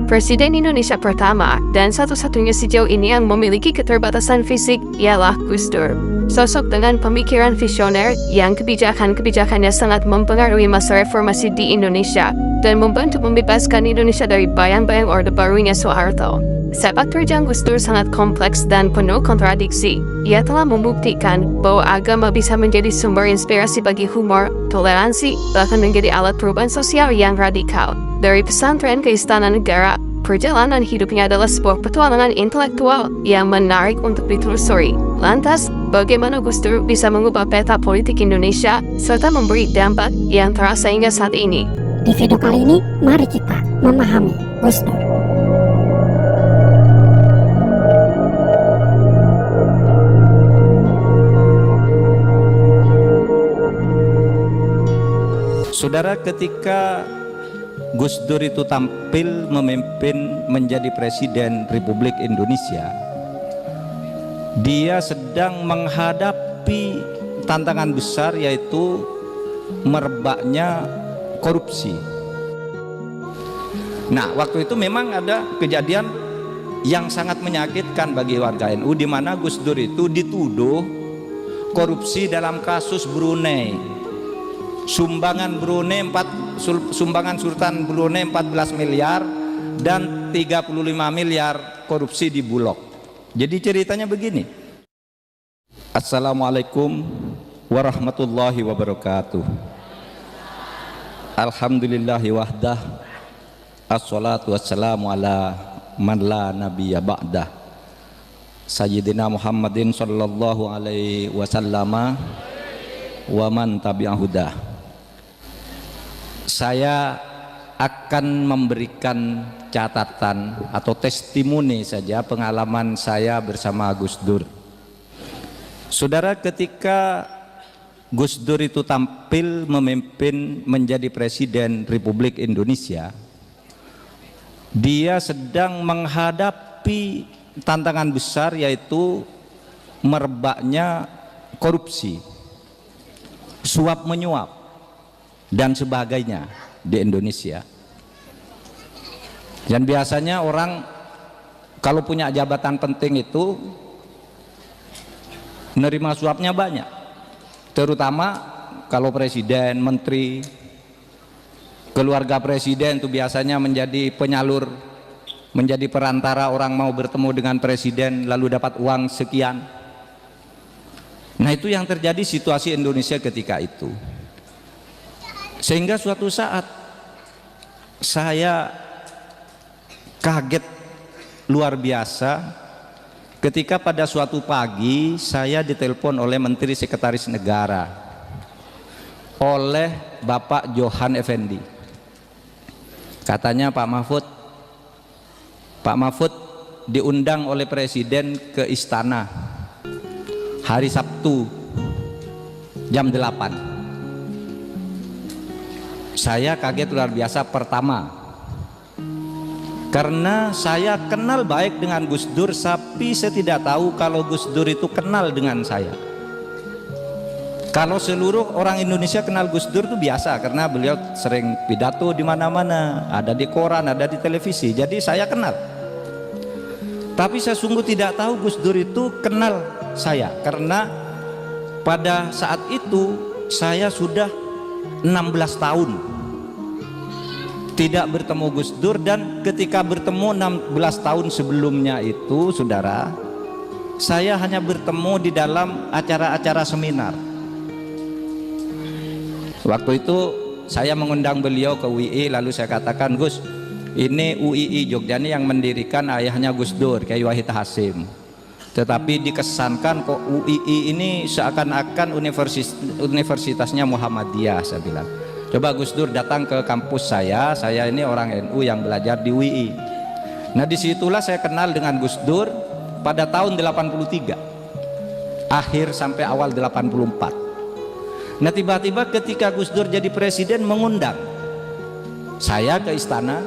Presiden Indonesia pertama dan satu-satunya sejauh ini yang memiliki keterbatasan fisik ialah Gus Dur. Sosok dengan pemikiran visioner yang kebijakan-kebijakannya sangat mempengaruhi masa reformasi di Indonesia dan membantu membebaskan Indonesia dari bayang-bayang Orde Barunya Soeharto. Sepak terjang Gus Dur sangat kompleks dan penuh kontradiksi. Ia telah membuktikan bahwa agama bisa menjadi sumber inspirasi bagi humor, toleransi, bahkan menjadi alat perubahan sosial yang radikal. Dari pesantren ke istana negara, perjalanan hidupnya adalah sebuah petualangan intelektual yang menarik untuk ditelusuri. Lantas, bagaimana Gus Dur bisa mengubah peta politik Indonesia serta memberi dampak yang terasa hingga saat ini? Di video kali ini, mari kita memahami Gus Dur. Saudara, ketika Gus Dur itu tampil memimpin menjadi Presiden Republik Indonesia, dia sedang menghadapi tantangan besar, yaitu merebaknya korupsi. Nah, waktu itu memang ada kejadian yang sangat menyakitkan bagi warga NU, di mana Gus Dur itu dituduh korupsi dalam kasus Brunei. Sumbangan Sultan Brunei 14 miliar dan 35 miliar korupsi di Bulog. Jadi ceritanya begini. Assalamualaikum warahmatullahi wabarakatuh. Alhamdulillahi wahdah, assalatu wassalamu ala man la nabiyya ba'dah, Sayyidina Muhammadin sallallahu alaihi wasallama wa man tabi'ahudah. Saya akan memberikan catatan atau testimoni saja pengalaman saya bersama Gus Dur. Saudara, ketika Gus Dur itu tampil memimpin menjadi Presiden Republik Indonesia, dia sedang menghadapi tantangan besar, yaitu merebaknya korupsi, suap menyuap dan sebagainya di Indonesia. Dan biasanya orang kalau punya jabatan penting itu menerima suapnya banyak, terutama kalau presiden, menteri, keluarga presiden itu biasanya menjadi penyalur, menjadi perantara orang mau bertemu dengan presiden lalu dapat uang sekian. Nah, itu yang terjadi situasi Indonesia ketika itu. Sehingga suatu saat saya kaget luar biasa ketika pada suatu pagi saya ditelepon oleh Menteri Sekretaris Negara, oleh Bapak Johan Effendi. Katanya, Pak Mahfud diundang oleh Presiden ke istana hari Sabtu jam 8. Saya kaget luar biasa pertama, karena saya kenal baik dengan Gus Dur, tapi saya tidak tahu kalau Gus Dur itu kenal dengan saya. Kalau seluruh orang Indonesia kenal Gus Dur itu biasa, karena beliau sering pidato di mana-mana, ada di koran, ada di televisi, jadi saya kenal. Tapi saya sungguh tidak tahu Gus Dur itu kenal saya, karena pada saat itu saya sudah 16 tahun tidak bertemu Gus Dur, dan ketika bertemu 16 tahun sebelumnya itu, saudara, saya hanya bertemu di dalam acara-acara seminar. Waktu itu saya mengundang beliau ke UII, lalu saya katakan, Gus, ini UII Jogja ini yang mendirikan ayahnya Gus Dur, Kyai Wahid Hasyim. Tetapi dikesankan kok UII ini seakan-akan universitasnya Muhammadiyah. Saya bilang, coba Gus Dur datang ke kampus saya ini orang NU yang belajar di UII. Nah, disitulah saya kenal dengan Gus Dur pada tahun 83 akhir sampai awal 84. Nah, tiba-tiba ketika Gus Dur jadi presiden mengundang saya ke istana,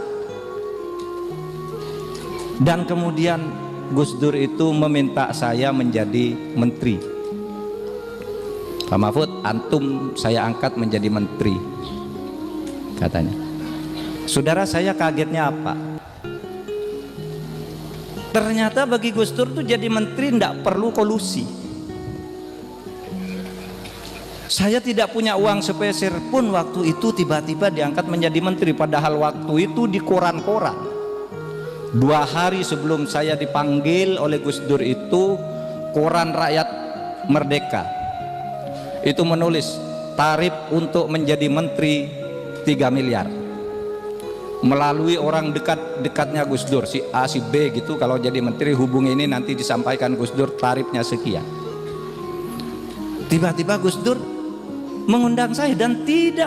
dan kemudian Gus Dur itu meminta saya menjadi menteri. Pak Mahfud, antum saya angkat menjadi menteri, katanya. Saudara, saya kagetnya apa? Ternyata bagi Gus Dur tuh jadi menteri tidak perlu kolusi. Saya tidak punya uang sepeser pun waktu itu tiba-tiba diangkat menjadi menteri, padahal waktu itu di koran-koran 2 hari sebelum saya dipanggil oleh Gus Dur itu, koran Rakyat Merdeka itu menulis tarif untuk menjadi menteri 3 miliar melalui orang dekat-dekatnya Gus Dur, si A si B gitu. Kalau jadi menteri hubungi ini, nanti disampaikan Gus Dur tarifnya sekian. Tiba-tiba Gus Dur mengundang saya dan tidak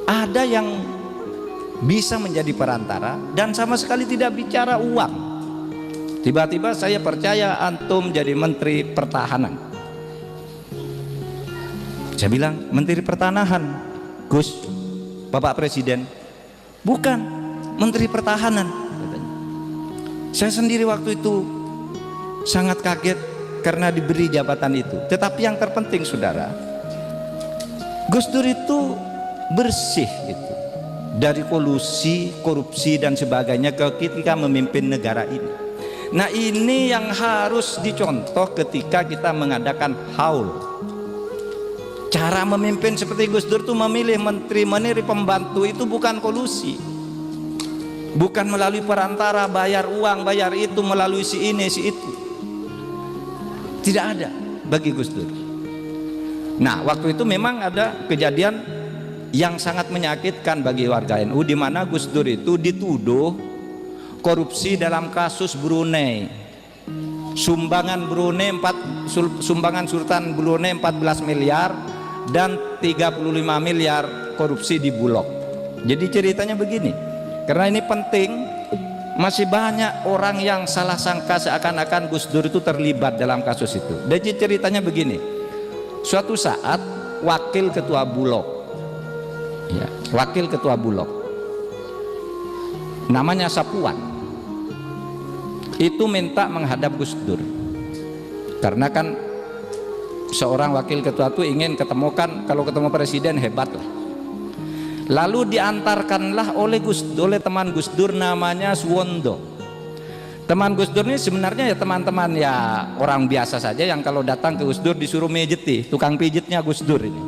ada yang bisa menjadi perantara dan sama sekali tidak bicara uang. Tiba-tiba saya percaya antum jadi menteri pertahanan. Saya bilang, menteri pertahanan Gus, Bapak Presiden? Bukan, menteri pertahanan. Saya sendiri waktu itu sangat kaget karena diberi jabatan itu. Tetapi yang terpenting saudara, Gus Dur itu bersih itu dari kolusi, korupsi dan sebagainya ketika memimpin negara ini. Nah ini yang harus dicontoh ketika kita mengadakan haul. Cara memimpin seperti Gus Dur itu memilih menteri-menteri pembantu itu bukan kolusi, bukan melalui perantara bayar uang, bayar itu melalui si ini si itu. Tidak ada bagi Gus Dur. Nah waktu itu memang ada kejadian yang sangat menyakitkan bagi warga NU, di mana Gus Dur itu dituduh korupsi dalam kasus Brunei. Sumbangan Sultan Brunei 14 miliar dan 35 miliar korupsi di Bulog. Jadi ceritanya begini, karena ini penting, masih banyak orang yang salah sangka seakan-akan Gus Dur itu terlibat dalam kasus itu. Jadi ceritanya begini, suatu saat wakil ketua Bulog, ya, wakil ketua Bulog namanya Sapuan, itu minta menghadap Gus Dur karena kan seorang wakil ketua itu ingin ketemu, kan kalau ketemu presiden hebat lah. Lalu diantarkanlah oleh teman Gus Dur namanya Suwondo. Teman Gus Dur ini sebenarnya ya teman-teman ya orang biasa saja yang kalau datang ke Gus Dur disuruh mijeti, tukang pijitnya Gus Dur ini.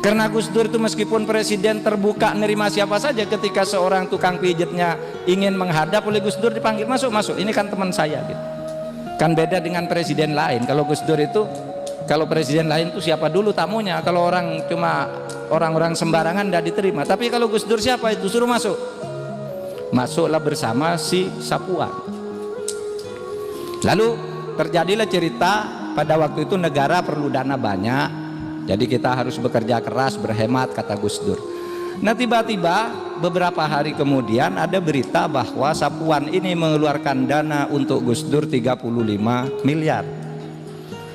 Karena Gus Dur itu meskipun presiden terbuka nerima siapa saja, ketika seorang tukang pijitnya ingin menghadap oleh Gus Dur dipanggil, masuk, ini kan teman saya gitu. Kan beda dengan presiden lain. Kalau Gus Dur itu, kalau presiden lain itu siapa dulu tamunya, kalau orang cuma orang-orang sembarangan tidak diterima. Tapi kalau Gus Dur siapa itu, suruh masuk, masuklah bersama si Sapuan. Lalu terjadilah cerita, pada waktu itu negara perlu dana banyak, jadi kita harus bekerja keras, berhemat, kata Gus Dur. Nah tiba-tiba beberapa hari kemudian ada berita bahwa Sapuan ini mengeluarkan dana untuk Gus Dur 35 miliar.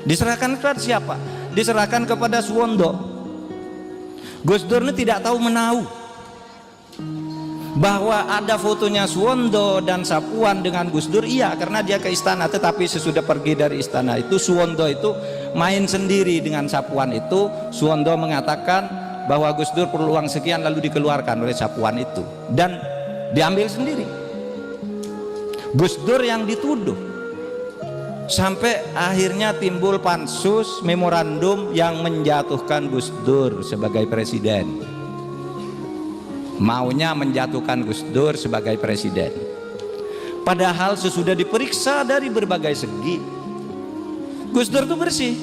Diserahkan kepada siapa? Diserahkan kepada Suwondo. Gus Dur ini tidak tahu menahu bahwa ada fotonya Suwondo dan Sapuan dengan Gus Dur. Iya, karena dia ke istana, tetapi sesudah pergi dari istana itu Suwondo itu main sendiri dengan Sapuan itu. Suwondo mengatakan bahwa Gus Dur perlu uang sekian, lalu dikeluarkan oleh Sapuan itu dan diambil sendiri. Gus Dur yang dituduh, sampai akhirnya timbul pansus memorandum yang menjatuhkan Gus Dur sebagai presiden, maunya menjatuhkan Gus Dur sebagai presiden, padahal sesudah diperiksa dari berbagai segi Gus Dur itu bersih.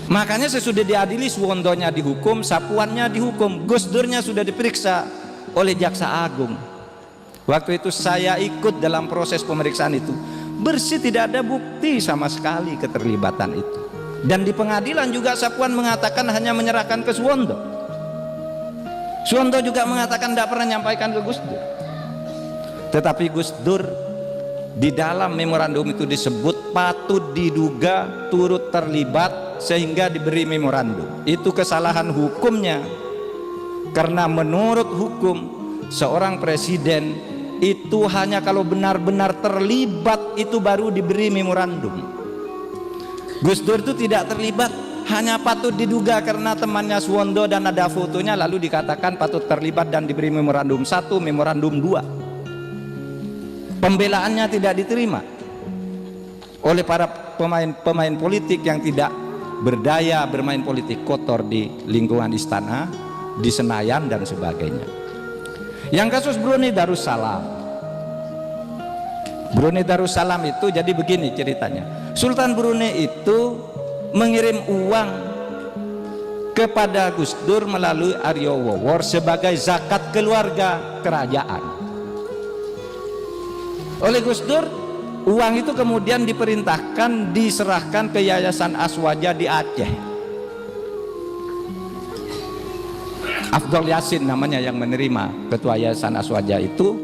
Makanya sesudah diadili, Suwondonya dihukum, Sapuannya dihukum, Gus Durnya sudah diperiksa oleh Jaksa Agung. Waktu itu saya ikut dalam proses pemeriksaan itu, bersih, tidak ada bukti sama sekali keterlibatan itu. Dan di pengadilan juga Sapuan mengatakan hanya menyerahkan ke Suwondo. Suwondo juga mengatakan tidak pernah menyampaikan ke Gus Dur. Tetapi Gus Dur di dalam memorandum itu disebut patut diduga turut terlibat sehingga diberi memorandum. Itu kesalahan hukumnya, karena menurut hukum seorang presiden itu hanya kalau benar-benar terlibat itu baru diberi memorandum. Gus Dur itu tidak terlibat, hanya patut diduga karena temannya Suwondo dan ada fotonya, lalu dikatakan patut terlibat dan diberi memorandum 1, memorandum 2. Pembelaannya tidak diterima oleh para pemain politik yang tidak berdaya, bermain politik kotor di lingkungan istana, di Senayan dan sebagainya. Yang kasus Brunei Darussalam. Brunei Darussalam itu jadi begini ceritanya. Sultan Brunei itu mengirim uang kepada Gus Dur melalui Aryo Wowor sebagai zakat keluarga kerajaan. Oleh Gus Dur, uang itu kemudian diperintahkan diserahkan ke Yayasan Aswaja di Aceh. Afdol Yasin namanya yang menerima, ketua Yayasan Aswaja itu,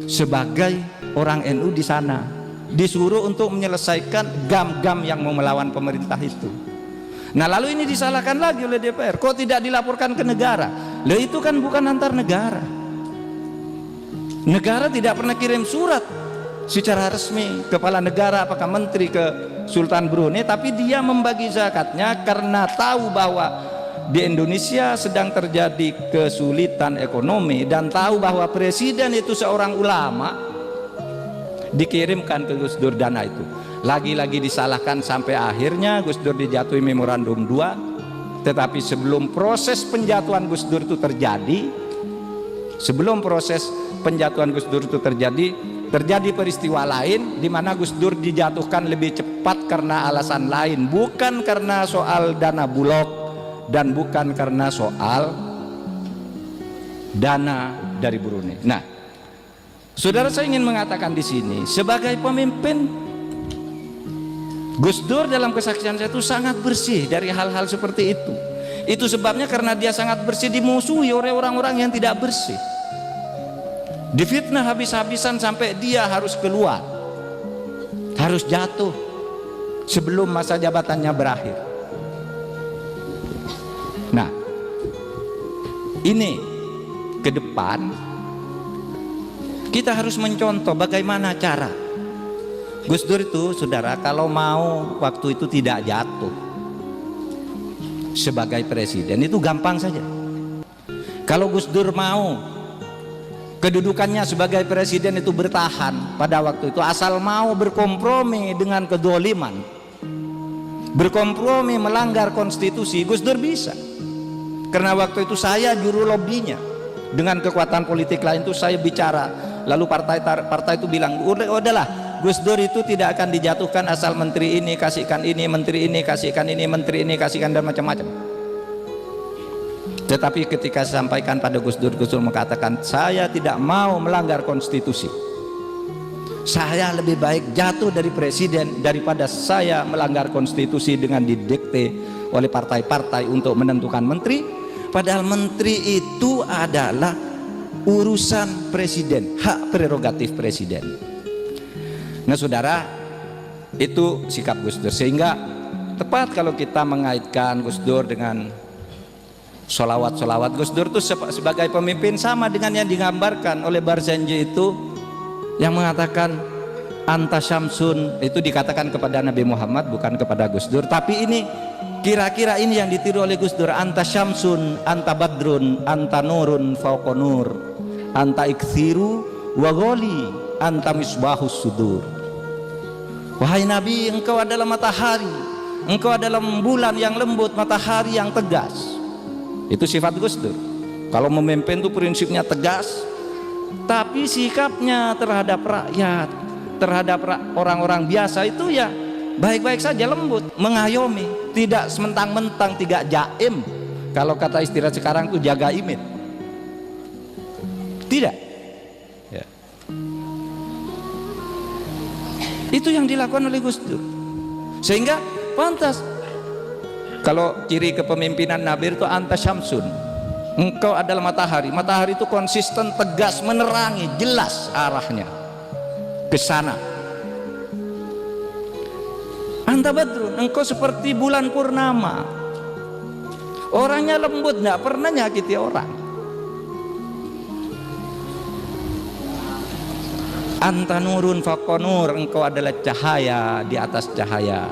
sebagai orang NU di sana. Disuruh untuk menyelesaikan gam-gam yang mau melawan pemerintah itu. Nah, lalu ini disalahkan lagi oleh DPR, kok tidak dilaporkan ke negara? Loh, itu kan bukan antar negara. Negara tidak pernah kirim surat secara resmi kepala negara apakah menteri ke Sultan Brunei, tapi dia membagi zakatnya karena tahu bahwa di Indonesia sedang terjadi kesulitan ekonomi dan tahu bahwa presiden itu seorang ulama. Dikirimkan ke Gus Dur dana itu, lagi-lagi disalahkan sampai akhirnya Gus Dur dijatuhi memorandum 2. Tetapi sebelum proses penjatuhan Gus Dur itu terjadi, terjadi peristiwa lain di mana Gus Dur dijatuhkan lebih cepat karena alasan lain, bukan karena soal dana Bulog dan bukan karena soal dana dari Brunei. Nah, saudara, saya ingin mengatakan di sini, sebagai pemimpin, Gus Dur dalam kesaksian saya itu sangat bersih dari hal-hal seperti itu. Itu sebabnya karena dia sangat bersih, dimusuhi oleh orang-orang yang tidak bersih. Difitnah habis-habisan sampai dia harus keluar, harus jatuh sebelum masa jabatannya berakhir. Nah, ini ke depan kita harus mencontoh bagaimana cara Gus Dur itu, saudara, kalau mau waktu itu tidak jatuh sebagai presiden itu gampang saja. Kalau Gus Dur mau kedudukannya sebagai presiden itu bertahan pada waktu itu, asal mau berkompromi dengan kedoliman, berkompromi melanggar konstitusi, Gus Dur bisa. Karena waktu itu saya juru lobbynya, dengan kekuatan politik lain itu saya bicara, lalu partai itu bilang udahlah, Gus Dur itu tidak akan dijatuhkan asal menteri ini kasihkan ini, menteri ini kasihkan ini, menteri ini kasihkan, dan macam-macam. Tetapi ketika saya sampaikan pada Gus Dur mengatakan saya tidak mau melanggar konstitusi, saya lebih baik jatuh dari presiden daripada saya melanggar konstitusi dengan didikte oleh partai-partai untuk menentukan menteri, padahal menteri itu adalah urusan presiden, hak prerogatif presiden. Nah, saudara, itu sikap Gus Dur, sehingga tepat kalau kita mengaitkan Gus Dur dengan solawat-solawat. Gus Dur itu sebagai pemimpin sama dengan yang digambarkan oleh Barzanji itu, yang mengatakan anta syamsun, itu dikatakan kepada Nabi Muhammad, bukan kepada Gus Dur, tapi ini kira-kira ini yang ditiru oleh Gus Dur. Anta syamsun, anta badrun, anta nurun fauqa nur, anta ikthiru wa ghali, anta misbahus sudur. Wahai Nabi, engkau adalah matahari, engkau adalah bulan yang lembut, matahari yang tegas. Itu sifat Gus Dur. Kalau memimpin itu prinsipnya tegas, tapi sikapnya terhadap rakyat, terhadap orang-orang biasa itu ya baik-baik saja, lembut, mengayomi, tidak sementang-mentang, tidak jaim. Kalau kata istilah sekarang itu jaga imit, tidak ya. Itu yang dilakukan oleh Gus Dur, sehingga pantas kalau ciri kepemimpinan Nabi itu anta syamsun, engkau adalah matahari. Matahari itu konsisten, tegas, menerangi, jelas arahnya ke sana. Anta badrun, engkau seperti bulan purnama, orangnya lembut, tidak pernah nyakiti orang. Anta nurun fauqa nur, engkau adalah cahaya di atas cahaya.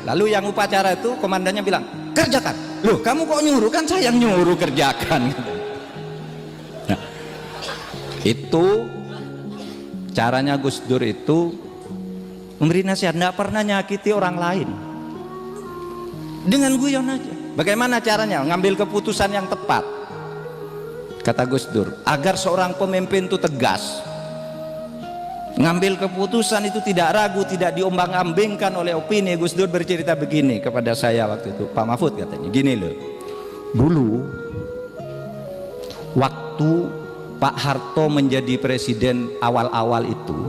Lalu yang upacara itu komandannya bilang, kerjakan. Loh, kamu kok nyuruh? Kan saya yang nyuruh kerjakan. Nah, itu caranya Gus Dur itu memberi nasihat, tidak pernah nyakiti orang lain, dengan guyon aja. Bagaimana caranya ngambil keputusan yang tepat? Kata Gus Dur, agar seorang pemimpin itu tegas, ngambil keputusan itu tidak ragu, tidak diombang-ambingkan oleh opini. Gus Dur bercerita begini kepada saya waktu itu, Pak Mahfud katanya, gini loh, dulu waktu Pak Harto menjadi presiden awal-awal itu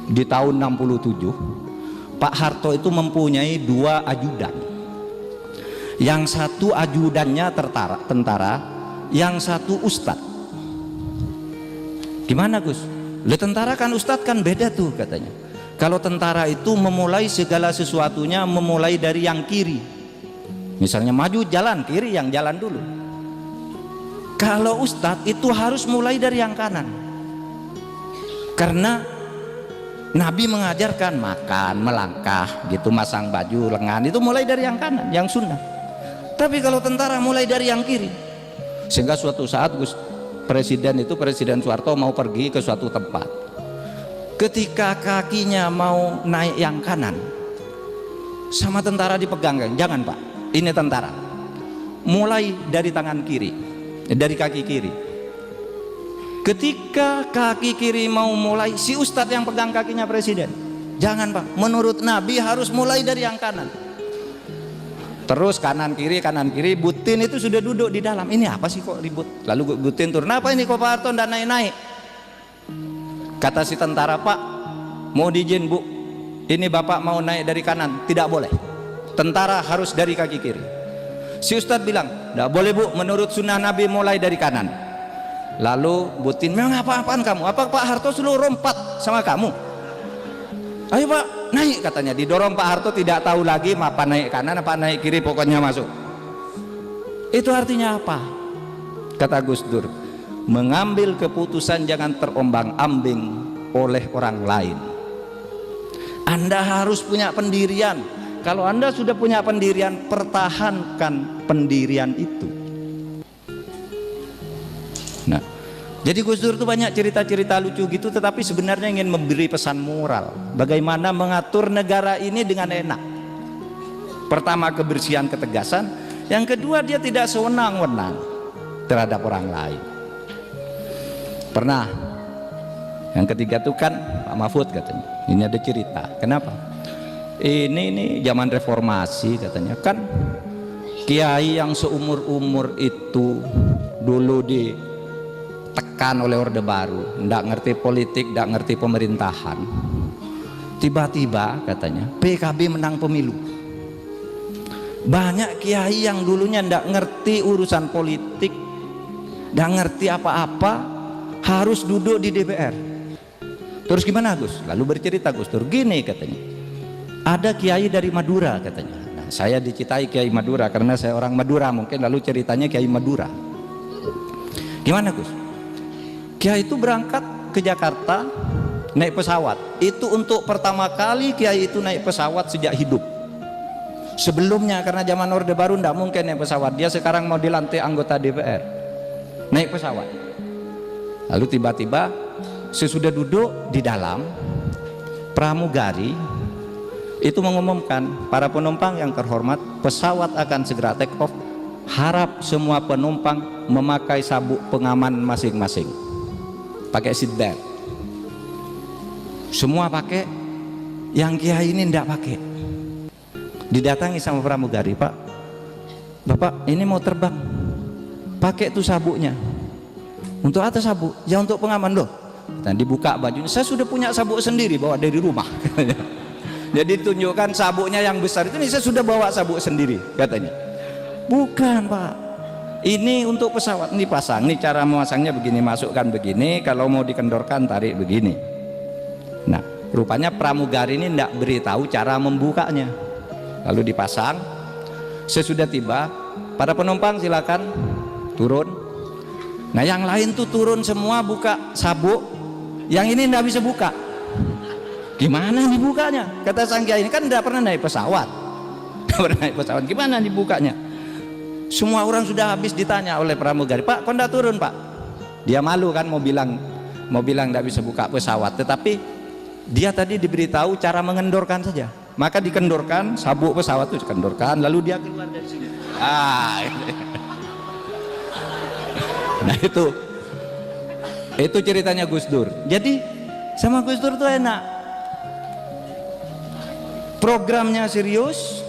di tahun 67, Pak Harto itu mempunyai 2 ajudan. Yang satu ajudannya tentara, yang satu ustadz. Gimana Gus? Tentara kan ustadz kan beda tuh katanya. Kalau tentara itu memulai segala sesuatunya memulai dari yang kiri. Misalnya maju jalan kiri, yang jalan dulu. Kalau ustadz itu harus mulai dari yang kanan. Karena Nabi mengajarkan makan, melangkah gitu, masang baju, lengan, itu mulai dari yang kanan, yang sunnah. Tapi kalau tentara mulai dari yang kiri. Sehingga suatu saat Presiden Soeharto mau pergi ke suatu tempat. Ketika kakinya mau naik yang kanan, sama tentara dipegang, jangan Pak, ini tentara. Mulai dari tangan kiri, dari kaki kiri. Ketika kaki kiri mau mulai, si ustadz yang pegang kakinya presiden, jangan Pak, menurut Nabi harus mulai dari yang kanan. Terus kanan kiri, Butin itu sudah duduk di dalam. Ini apa sih kok ribut? Lalu Butin turun, apa ini kok Pak Harto ndak naik-naik? Kata si tentara, Pak, mau diizin Bu, ini Bapak mau naik dari kanan, tidak boleh. Tentara harus dari kaki kiri. Si ustadz bilang, ndak boleh Bu, menurut sunnah Nabi mulai dari kanan. Lalu Butin, memang apa-apaan kamu? Apa Pak Harto suruh rompat sama kamu? Ayo Pak, naik katanya. Didorong Pak Harto, tidak tahu lagi apa naik kanan apa naik kiri, pokoknya masuk. Itu artinya apa? Kata Gus Dur, mengambil keputusan jangan terombang-ambing oleh orang lain. Anda harus punya pendirian. Kalau Anda sudah punya pendirian, pertahankan pendirian itu. Nah, jadi Gus Dur itu banyak cerita-cerita lucu gitu, tetapi sebenarnya ingin memberi pesan moral. Bagaimana mengatur negara ini dengan enak. Pertama, kebersihan, ketegasan. Yang kedua, dia tidak sewenang-wenang terhadap orang lain. Pernah, yang ketiga itu kan Pak Mahfud katanya, ini ada cerita. Kenapa? Ini zaman reformasi katanya, kan kiai yang seumur-umur itu dulu ditekan oleh Orde Baru, ndak ngerti politik, ndak ngerti pemerintahan. Tiba-tiba katanya PKB menang pemilu. Banyak kiai yang dulunya ndak ngerti urusan politik, ndak ngerti apa-apa, harus duduk di DPR. Terus gimana Gus? Lalu bercerita Gus Dur, gini katanya, ada kiai dari Madura katanya. Nah, saya dicitai kiai Madura karena saya orang Madura, mungkin lalu ceritanya kiai Madura. Gimana Gus? Kiai itu berangkat ke Jakarta naik pesawat. Itu untuk pertama kali kiai itu naik pesawat sejak hidup. Sebelumnya karena zaman Orde Baru tidak mungkin naik pesawat. Dia sekarang mau dilantik anggota DPR, naik pesawat. Lalu tiba-tiba sesudah duduk di dalam, pramugari itu mengumumkan, para penumpang yang terhormat, pesawat akan segera take off. Harap semua penumpang memakai sabuk pengaman masing-masing, pakai seat belt. Semua pakai, yang kiai ini tidak pakai. Didatangi sama pramugari, Pak, Bapak ini mau terbang, pakai tuh sabuknya. Untuk apa sabuk? Ya untuk pengaman loh. Dan dibuka bajunya, saya sudah punya sabuk sendiri bawa dari rumah. Jadi tunjukkan sabuknya yang besar itu, nih saya sudah bawa sabuk sendiri katanya. Bukan Pak, ini untuk pesawat, ini pasang, ini cara memasangnya begini, masukkan begini, kalau mau dikendorkan tarik begini. Nah, rupanya pramugari ini tidak beritahu cara membukanya. Lalu dipasang. Sesudah tiba, para penumpang silakan turun. Nah, yang lain tuh turun semua buka sabuk, yang ini tidak bisa buka. Gimana dibukanya? Kata sang kiai, ini kan tidak pernah naik pesawat, pernah naik pesawat, gimana dibukanya? Semua orang sudah habis ditanya oleh pramugari, Pak, kok nggak turun Pak? Dia malu kan mau bilang nggak bisa buka pesawat, tetapi dia tadi diberitahu cara mengendorkan saja. Maka dikendorkan, sabuk pesawat itu dikendorkan, lalu dia keluar dari sini. Nah itu ceritanya Gus Dur. Jadi sama Gus Dur tuh enak, programnya serius,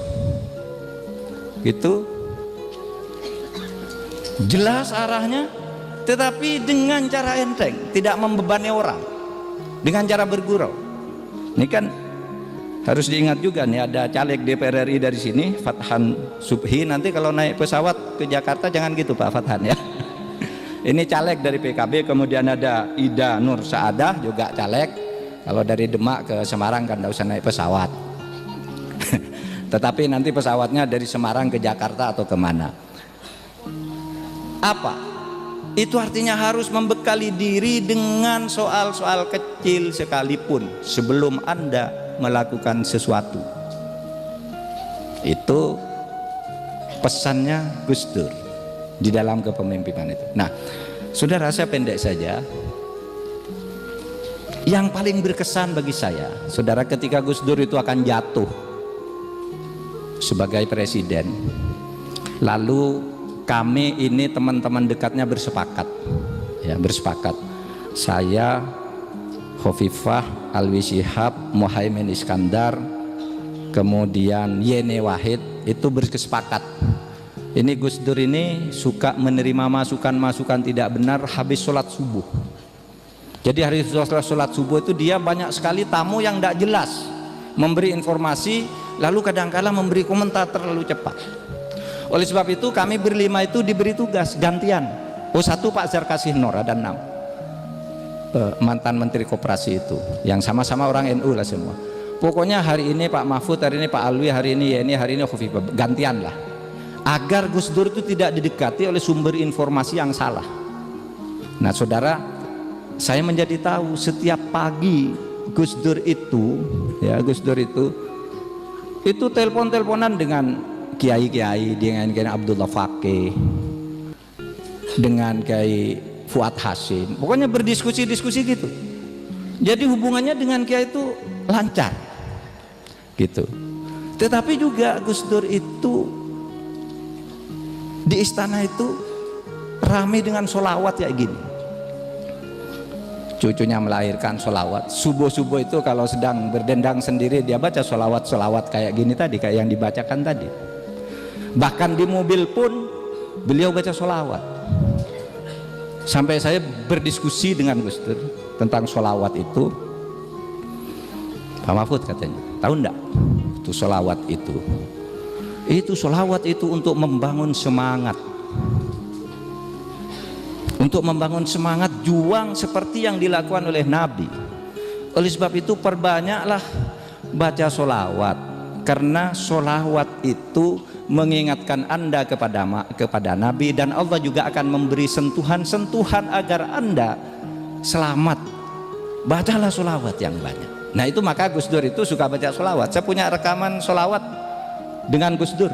gitu, jelas arahnya, tetapi dengan cara enteng, tidak membebani orang, dengan cara bergurau. Ini kan harus diingat juga nih, ada caleg DPR RI dari sini, Fathan Subhi. Nanti kalau naik pesawat ke Jakarta jangan gitu Pak Fathan ya. Ini caleg dari PKB, kemudian ada Ida Nur Saadah juga caleg. Kalau dari Demak ke Semarang kan tidak usah naik pesawat. Tetapi nanti pesawatnya dari Semarang ke Jakarta atau kemana. Apa? Itu artinya harus membekali diri dengan soal-soal kecil sekalipun sebelum Anda melakukan sesuatu. Itu pesannya Gus Dur di dalam kepemimpinan itu. Nah, saudara, saya pendek saja. Yang paling berkesan bagi saya, saudara, ketika Gus Dur itu akan jatuh sebagai presiden, lalu kami ini teman-teman dekatnya bersepakat, ya, bersepakat. Saya, Khofifah, Alwi Shihab, Muhaimin Iskandar, kemudian Yeni Wahid, itu bersepakat. Ini Gus Dur ini suka menerima masukan-masukan tidak benar habis sholat subuh. Jadi hari sholat subuh itu dia banyak sekali tamu yang tidak jelas, memberi informasi, lalu kadang-kala memberi komentar terlalu cepat. Oleh sebab itu kami berlima itu diberi tugas gantian. Oh, satu Pak Zarkasih Nur, ada 6 mantan Menteri Koperasi itu, yang sama-sama orang NU lah semua. Pokoknya hari ini Pak Mahfud, hari ini Pak Alwi, hari ini Yeni, hari ini Khofifah, gantian lah, agar Gus Dur itu tidak didekati oleh sumber informasi yang salah. Nah saudara, saya menjadi tahu setiap pagi Gus Dur itu, ya, Gus Dur itu telepon-teleponan dengan kiai-kiai, dengan Kiai Abdullah Fakih, dengan Kiai Fuad Hasim, pokoknya berdiskusi-diskusi gitu. Jadi hubungannya dengan kiai itu lancar gitu. Tetapi juga Gus Dur itu di istana itu ramai dengan sholawat kayak gini. Cucunya melahirkan sholawat, subuh-subuh itu kalau sedang berdendang sendiri dia baca sholawat kayak gini tadi, kayak yang dibacakan tadi. Bahkan di mobil pun beliau baca sholawat. Sampai saya berdiskusi dengan Gus Dur tentang sholawat itu. Pak Mahfud katanya, tahu enggak itu sholawat itu? Itu sholawat itu untuk membangun semangat, untuk membangun semangat juang seperti yang dilakukan oleh Nabi. Oleh sebab itu perbanyaklah baca sholawat, karena sholawat itu mengingatkan Anda kepada Nabi, dan Allah juga akan memberi sentuhan-sentuhan agar Anda selamat. Bacalah sholawat yang banyak. Nah itu maka Gus Dur itu suka baca sholawat. Saya punya rekaman sholawat dengan Gus Dur,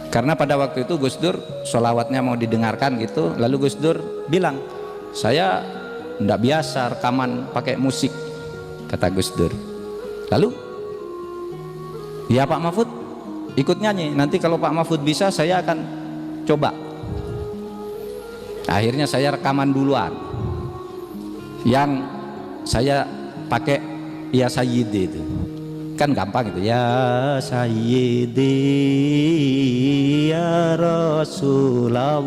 karena pada waktu itu Gus Dur sholawatnya mau didengarkan gitu, lalu Gus Dur bilang, saya tidak biasa rekaman pakai musik, kata Gus Dur. Lalu ya Pak Mahfud ikut nyanyi, nanti kalau Pak Mahfud bisa saya akan coba. Akhirnya saya rekaman duluan, yang saya pakai Ya Sayyidi itu kan gampang itu, Ya Sayyidi Ya Rasulullah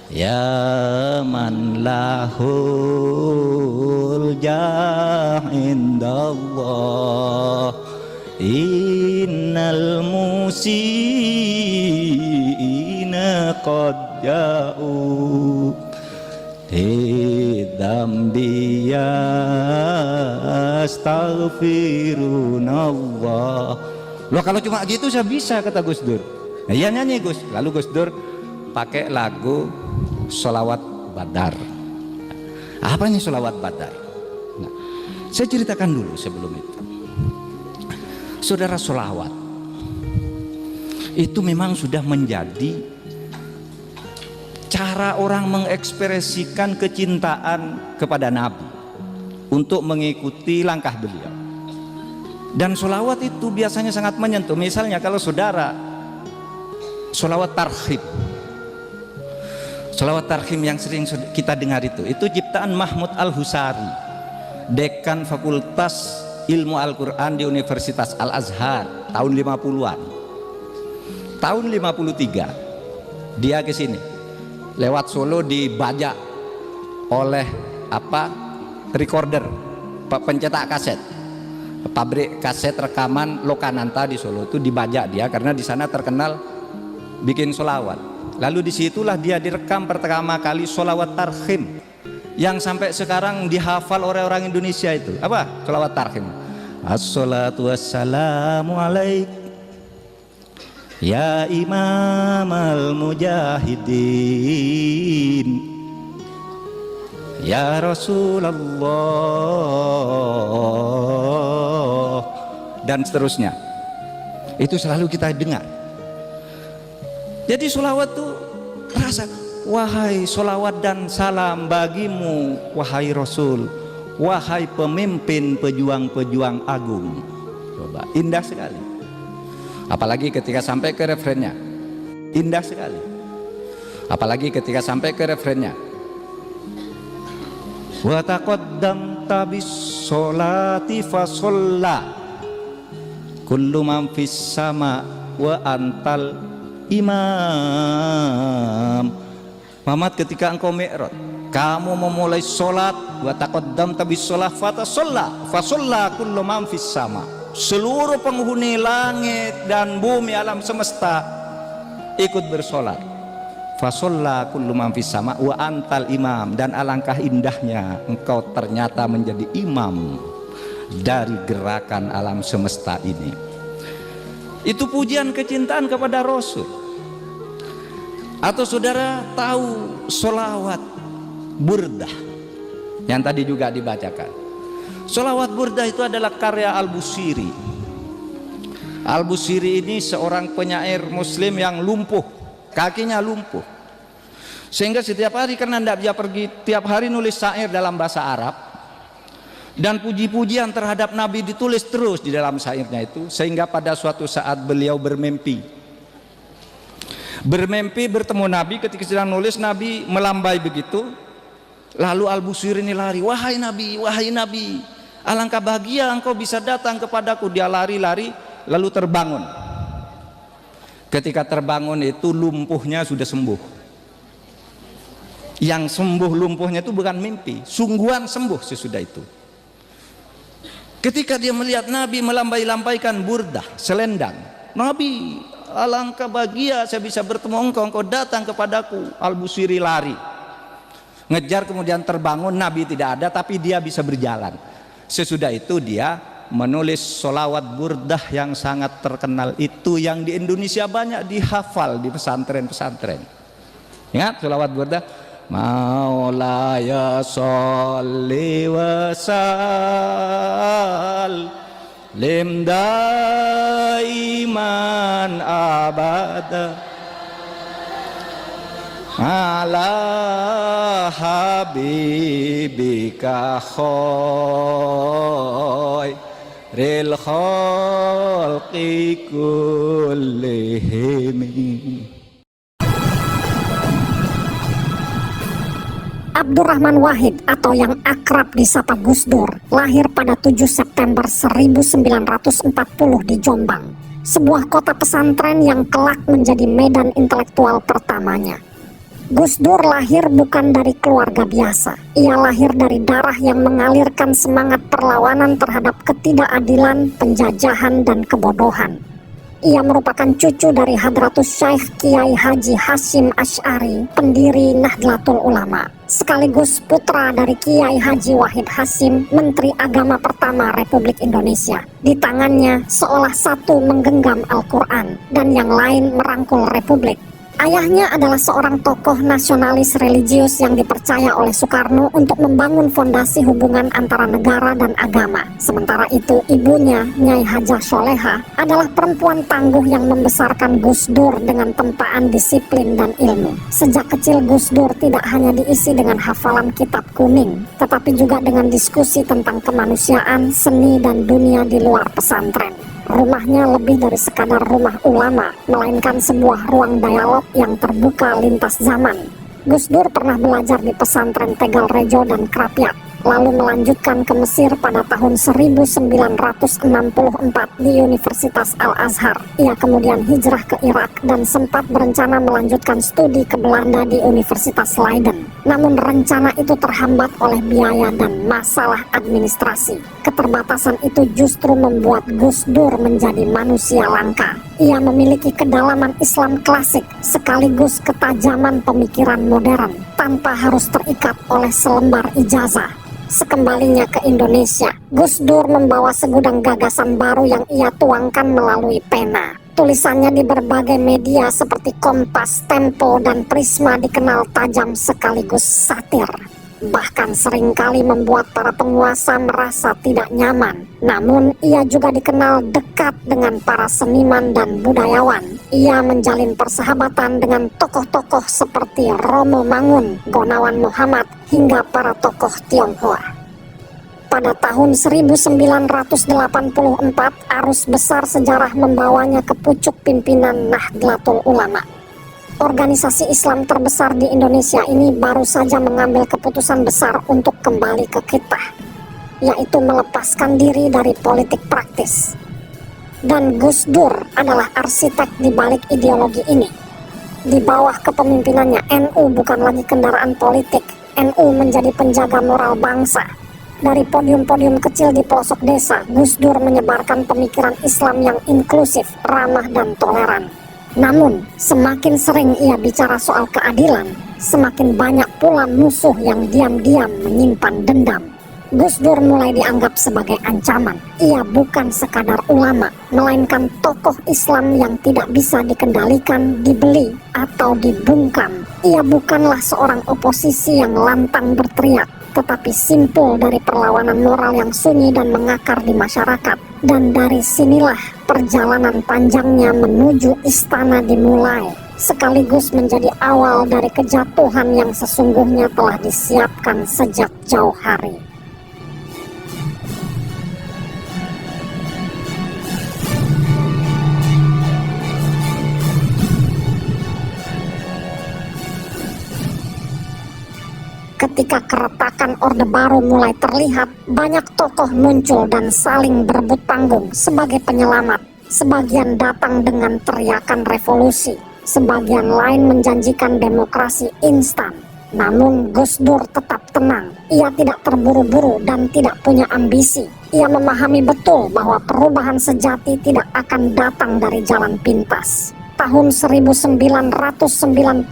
Ya man lahul jah indallah innal musiina qad ja'u dzambi astaghfirullah. Loh kalau cuma gitu saya bisa, kata Gus Dur. Nah, iya nyanyi Gus. Lalu Gus Dur pakai lagu sholawat Badar. Apa ini sholawat Badar? Nah, saya ceritakan dulu sebelum itu. Saudara, sholawat itu memang sudah menjadi cara orang mengekspresikan kecintaan kepada Nabi untuk mengikuti langkah beliau. Dan sholawat itu biasanya sangat menyentuh. Misalnya kalau saudara sholawat tarhib, sholawat tarhim yang sering kita dengar itu ciptaan Mahmud Al-Husari, dekan Fakultas Ilmu Al-Quran di Universitas Al-Azhar tahun 50-an. Tahun 53 dia ke sini lewat Solo, dibajak oleh recorder, pencetak kaset, pabrik kaset rekaman Lokananta di Solo itu dibajak dia karena di sana terkenal bikin sholawat. Lalu disitulah dia direkam pertama kali sholawat tarhim yang sampai sekarang dihafal oleh orang Indonesia. Itu apa? Sholawat tarhim. Assalatu wassalamu alaik ya imam al-mujahidin ya Rasulullah, dan seterusnya. Itu selalu kita dengar. Jadi sholawat tuh rasa, wahai sholawat dan salam bagimu wahai Rasul, wahai pemimpin pejuang-pejuang agung. Coba, indah sekali. Apalagi ketika sampai ke refrennya, indah sekali. Apalagi ketika sampai ke refrennya, wa taqaddamta bis sholati fa sholla kullu man fis sama wa antal imam. Muhammad, ketika engkau mi'raj, kamu memulai sholat, wa taqaddamta bis sholat fa sholla kullu man fis sama, seluruh penghuni langit dan bumi alam semesta ikut bersolat. Fasolla kullu man fis sama wa antal imam, dan alangkah indahnya engkau ternyata menjadi imam dari gerakan alam semesta ini. Itu pujian kecintaan kepada Rasul. Atau saudara tahu sholawat burdah yang tadi juga dibacakan? Sholawat burdah itu adalah karya Al-Busiri. Al-Busiri ini seorang penyair muslim yang lumpuh, kakinya lumpuh, sehingga setiap hari, karena tidak bisa pergi, tiap hari nulis syair dalam bahasa Arab, dan puji-pujian terhadap Nabi ditulis terus di dalam syairnya itu. Sehingga pada suatu saat beliau bermimpi bertemu Nabi. Ketika sedang nulis, Nabi melambai begitu. Lalu Al-Busiri ini lari, wahai Nabi, alangkah bahagia engkau bisa datang kepadaku. Dia lari-lari lalu terbangun. Ketika terbangun itu lumpuhnya sudah sembuh. Yang sembuh lumpuhnya itu bukan mimpi, sungguhan sembuh sesudah itu. Ketika dia melihat Nabi melambai-lambaikan burdah, selendang, Nabi, alangkah bahagia saya bisa bertemu engkau datang kepadaku. Al-Busiri lari, ngejar, kemudian terbangun. Nabi tidak ada, tapi dia bisa berjalan. Sesudah itu dia menulis sholawat burdah yang sangat terkenal itu, yang di Indonesia banyak dihafal di pesantren-pesantren. Ingat sholawat burdah? Maulaya sholli wa sallim daiman abada ala habibika khairil khalqi kullihim. Abdurrahman Wahid atau yang akrab disapa Gus Dur lahir pada 7 September 1940 di Jombang, sebuah kota pesantren yang kelak menjadi medan intelektual pertamanya. Gus Dur lahir bukan dari keluarga biasa. Ia lahir dari darah yang mengalirkan semangat perlawanan terhadap ketidakadilan, penjajahan, dan kebodohan. Ia merupakan cucu dari Hadratus Syekh Kiai Haji Hasyim Asy'ari, pendiri Nahdlatul Ulama, sekaligus putra dari Kiai Haji Wahid Hasyim, Menteri Agama pertama Republik Indonesia. Di tangannya seolah satu menggenggam Al-Quran dan yang lain merangkul Republik. Ayahnya adalah seorang tokoh nasionalis religius yang dipercaya oleh Soekarno untuk membangun fondasi hubungan antara negara dan agama. Sementara itu, ibunya, Nyai Hajah Soleha, adalah perempuan tangguh yang membesarkan Gus Dur dengan tempaan disiplin dan ilmu. Sejak kecil Gus Dur tidak hanya diisi dengan hafalan kitab kuning, tetapi juga dengan diskusi tentang kemanusiaan, seni, dan dunia di luar pesantren. Rumahnya lebih dari sekadar rumah ulama, melainkan sebuah ruang dialog yang terbuka lintas zaman. Gus Dur pernah belajar di pesantren Tegal Rejo dan Krapyak, lalu melanjutkan ke Mesir pada tahun 1964 di Universitas Al-Azhar. Ia kemudian hijrah ke Irak dan sempat berencana melanjutkan studi ke Belanda di Universitas Leiden. Namun rencana itu terhambat oleh biaya dan masalah administrasi. Keterbatasan itu justru membuat Gus Dur menjadi manusia langka. Ia memiliki kedalaman Islam klasik sekaligus ketajaman pemikiran modern tanpa harus terikat oleh selembar ijazah. Sekembalinya ke Indonesia, Gus Dur membawa segudang gagasan baru yang ia tuangkan melalui pena. Tulisannya di berbagai media seperti Kompas, Tempo, dan Prisma dikenal tajam sekaligus satir. Bahkan seringkali membuat para penguasa merasa tidak nyaman. Namun, ia juga dikenal dekat dengan para seniman dan budayawan. Ia menjalin persahabatan dengan tokoh-tokoh seperti Romo Mangun, Gonawan Muhammad, hingga para tokoh Tionghoa. Pada tahun 1984, arus besar sejarah membawanya ke pucuk pimpinan Nahdlatul Ulama. Organisasi Islam terbesar di Indonesia ini baru saja mengambil keputusan besar untuk kembali ke kitab, yaitu melepaskan diri dari politik praktis. Dan Gus Dur adalah arsitek di balik ideologi ini. Di bawah kepemimpinannya, NU bukan lagi kendaraan politik, NU menjadi penjaga moral bangsa. Dari podium-podium kecil di pelosok desa, Gus Dur menyebarkan pemikiran Islam yang inklusif, ramah, dan toleran. Namun, semakin sering ia bicara soal keadilan, semakin banyak pula musuh yang diam-diam menyimpan dendam. Gus Dur mulai dianggap sebagai ancaman. Ia bukan sekadar ulama, melainkan tokoh Islam yang tidak bisa dikendalikan, dibeli, atau dibungkam. Ia bukanlah seorang oposisi yang lantang berteriak, tetapi simpul dari perlawanan moral yang sunyi dan mengakar di masyarakat. Dan dari sinilah perjalanan panjangnya menuju istana dimulai, sekaligus menjadi awal dari kejatuhan yang sesungguhnya telah disiapkan sejak jauh hari. Ketika keretakan Orde Baru mulai terlihat, banyak tokoh muncul dan saling berebut panggung sebagai penyelamat. Sebagian datang dengan teriakan revolusi, sebagian lain menjanjikan demokrasi instan. Namun Gus Dur tetap tenang. Ia tidak terburu-buru dan tidak punya ambisi. Ia memahami betul bahwa perubahan sejati tidak akan datang dari jalan pintas. Tahun 1998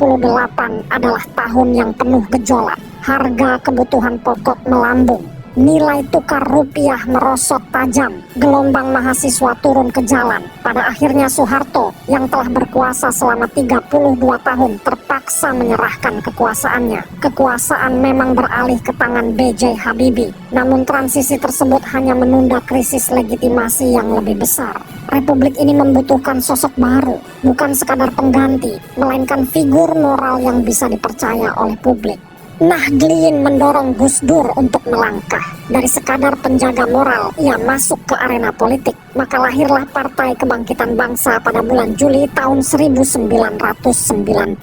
adalah tahun yang penuh gejolak. Harga kebutuhan pokok melambung, nilai tukar rupiah merosot tajam, gelombang mahasiswa turun ke jalan. Pada akhirnya Soeharto yang telah berkuasa selama 32 tahun terpaksa menyerahkan kekuasaannya. Kekuasaan memang beralih ke tangan B.J. Habibie, namun transisi tersebut hanya menunda krisis legitimasi yang lebih besar. Republik ini membutuhkan sosok baru, bukan sekadar pengganti, melainkan figur moral yang bisa dipercaya oleh publik. Nahdliyin mendorong Gus Dur untuk melangkah. Dari sekadar penjaga moral, ia masuk ke arena politik. Maka lahirlah Partai Kebangkitan Bangsa pada bulan Juli tahun 1998.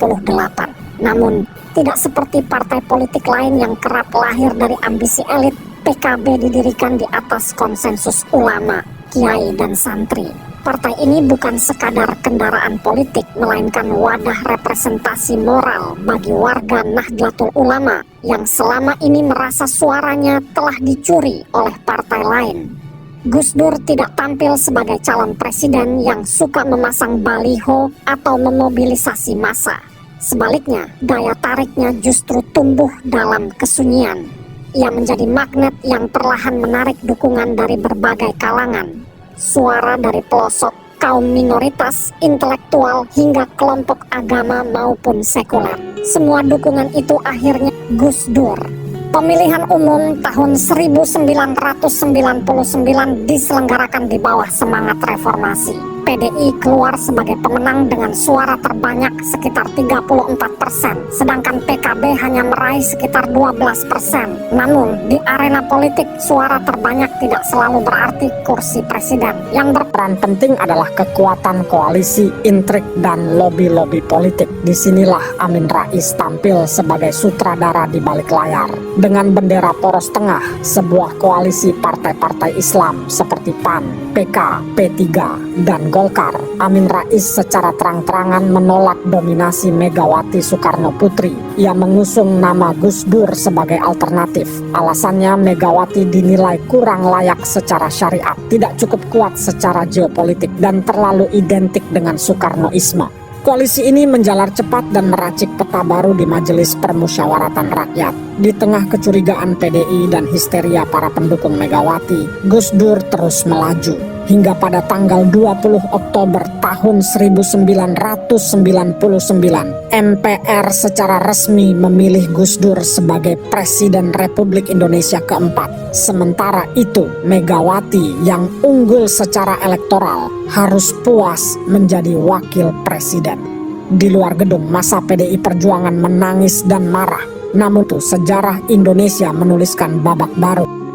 Namun, tidak seperti partai politik lain yang kerap lahir dari ambisi elit, PKB didirikan di atas konsensus ulama, kiai, dan santri. Partai ini bukan sekadar kendaraan politik, melainkan wadah representasi moral bagi warga Nahdlatul Ulama yang selama ini merasa suaranya telah dicuri oleh partai lain. Gus Dur tidak tampil sebagai calon presiden yang suka memasang baliho atau memobilisasi massa. Sebaliknya, daya tariknya justru tumbuh dalam kesunyian. Ia menjadi magnet yang perlahan menarik dukungan dari berbagai kalangan. Suara dari pelosok kaum minoritas, intelektual, hingga kelompok agama maupun sekuler. Semua dukungan itu akhirnya Gus Dur. Pemilihan umum tahun 1999 diselenggarakan di bawah semangat reformasi. PDI keluar sebagai pemenang dengan suara terbanyak sekitar 34%, sedangkan PKB hanya meraih sekitar 12%. Namun, di arena politik, suara terbanyak tidak selalu berarti kursi presiden. Yang berperan penting adalah kekuatan koalisi, intrik, dan lobi-lobi politik. Disinilah Amin Rais tampil sebagai sutradara di balik layar. Dengan bendera poros tengah, sebuah koalisi partai-partai Islam seperti PAN, PK, P3, dan Golkar, Amin Rais secara terang-terangan menolak dominasi Megawati Soekarno Putri. Ia mengusung nama Gus Dur sebagai alternatif. Alasannya Megawati dinilai kurang layak secara syariat, tidak cukup kuat secara geopolitik, dan terlalu identik dengan Soekarnoisme. Koalisi ini menjalar cepat dan meracik peta baru di Majelis Permusyawaratan Rakyat. Di tengah kecurigaan PDI dan histeria para pendukung Megawati, Gus Dur terus melaju. Hingga pada tanggal 20 Oktober tahun 1999, MPR secara resmi memilih Gus Dur sebagai Presiden Republik Indonesia keempat. Sementara itu, Megawati yang unggul secara elektoral harus puas menjadi wakil presiden. Di luar gedung, massa PDI Perjuangan menangis dan marah. Namun sejarah Indonesia menuliskan babak baru.